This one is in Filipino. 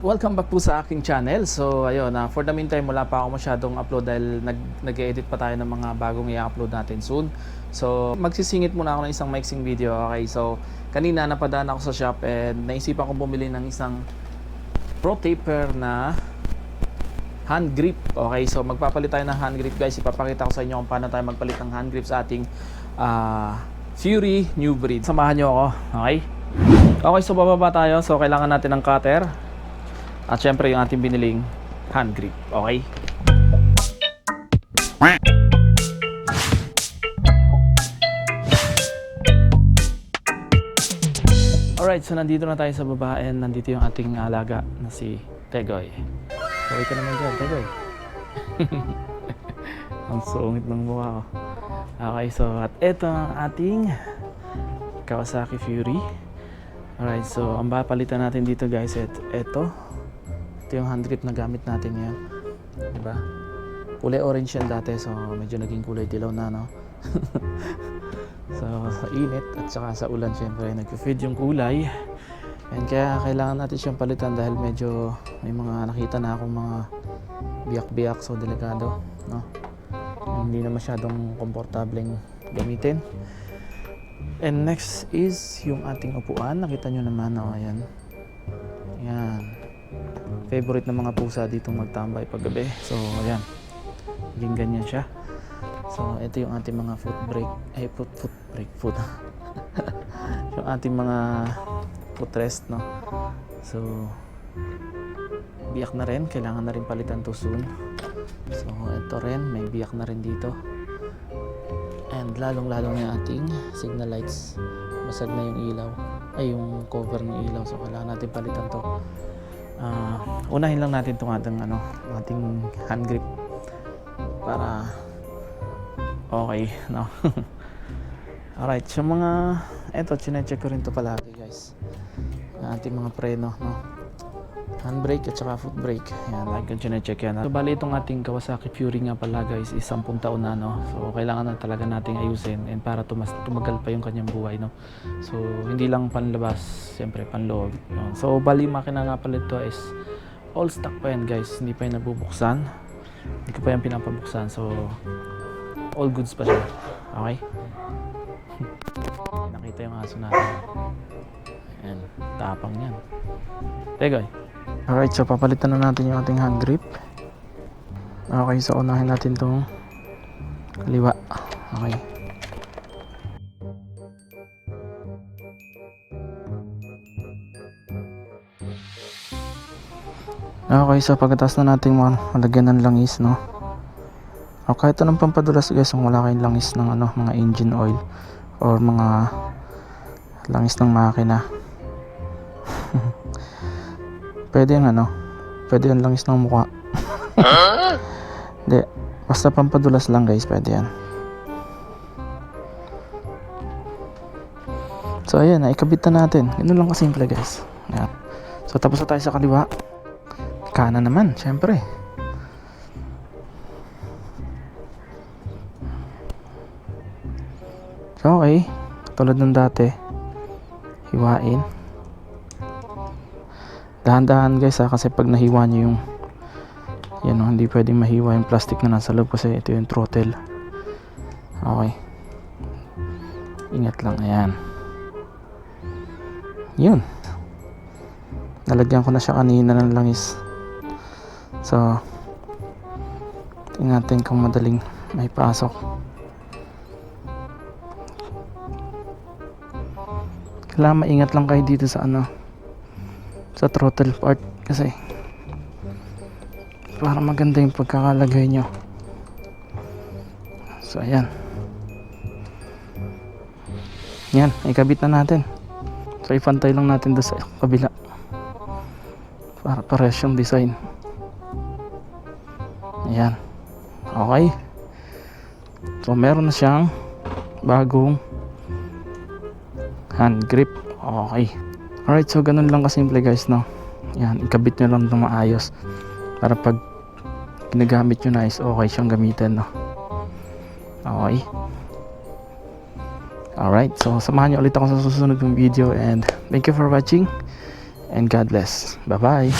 Welcome back po sa aking channel. So ayun, for the meantime wala pa ako masyadong upload dahil nag-edit pa tayo ng mga bagong i-upload natin soon. So magsisingit muna ako ng isang mixing video. Okay, so kanina napadaan ako sa shop and naisipan kong bumili ng isang pro taper na hand grip. Okay, so magpapalit tayo ng hand grip guys. Ipapakita ko sa inyo kung paano tayo magpalit ng hand grip sa ating Fury new breed. Samahan nyo ako. Okay, okay, so bababa tayo. So kailangan natin ng cutter at syempre yung ating biniling hand grip. Okay? Alright, so nandito na tayo sa baba and nandito yung ating alaga na si Tegoy. Okay ka naman dyan, Tegoy. Ang sungit ng mukha ko. Okay, so at eto ang ating Kawasaki Fury. Alright, so ang papalitan natin dito guys, ito yung hand grip na gamit natin ngayon, diba? Kulay orange yan dati, so medyo naging kulay dilaw na, no? So sa init at saka sa ulan syempre nag-fade yung kulay, and kaya kailangan natin siyang palitan dahil medyo may mga nakita na akong mga biyak-biyak, so delikado, no? Hindi na masyadong komportableng gamitin. And next is yung ating upuan. Nakita nyo naman, oh, ayan. Ayan. Favorite ng mga pusa dito magtambay paggabi. So, ayan. Naging ganyan siya. So, ito yung ating mga foot brake. Foot. Yung ating mga footrest, no? So, biyak na rin. Kailangan na rin palitan to soon. So, ito rin. May biyak na rin dito. And lalong-lalong yung ating signal lights. Basag na yung ilaw. Ay, yung cover ng ilaw. So, kailangan natin palitan to. Unahin lang natin itong ating hand grip para okay, no? Alright, so eto, chinecheck ko rin to palagi guys, ating mga preno, no? Handbrake at saka foot brake. Ayan, like yung chinecheck yan. So bali itong ating Kawasaki Fury nga pala guys is 10 taon na, no? So kailangan na talaga nating ayusin and para tumagal pa yung kanyang buhay, no? So hindi lang panlabas, siyempre panloob, no? So bali makina nga pala ito is all stock pa yan guys, hindi pa yan nabubuksan, hindi ko pa yan pinapabuksan, so all goods pa siya. Okay? Nakita yung aso natin. Ayan, tapang yan. Tegoy. Alright, so papalitan na natin yung ating hand grip. Okay, so unahin natin itong kaliwa. Okay. Okay, so pagkatapos na natin malagyan ng langis, no? O kahit anong pampadulas guys, kung wala kayong langis ng mga engine oil or mga langis ng makina. Pwede yung langis ng mukha. Hindi, basta pampadulas lang guys, pwede yan. So ayan, naikabit na natin. Ganun lang kasimple guys. Ayan. So tapos na tayo sa kaliwa. Kanan naman, syempre. So okay, tulad ng dati, hiwain. Dahan-dahan guys kasi pag nahiwa nyo hindi pwedeng mahiwa yung plastic na nasa loob kasi ito yung throttle. Okay, ingat lang. Ayan, yun, nalagyan ko na siya kanina ng langis. So tingnan natin kung madaling may pasok. Kailangan maingat lang kayo dito sa sa throttle part kasi para maganda yung pagkakalagay nyo. So ayan, yan, ikabit na natin. So ipantay lang natin doon sa kabila para pares yung design. Ayan, okay. So meron na siyang bagong hand grip. Okay. Alright, so ganun lang kasimple guys, no? Yan, ikabit nyo lang ng maayos para pag ginagamit nyo na is okay siyang gamitin, no? Okay. Alright, so samahan nyo ulit ako sa susunod ng video and thank you for watching and God bless. Bye bye.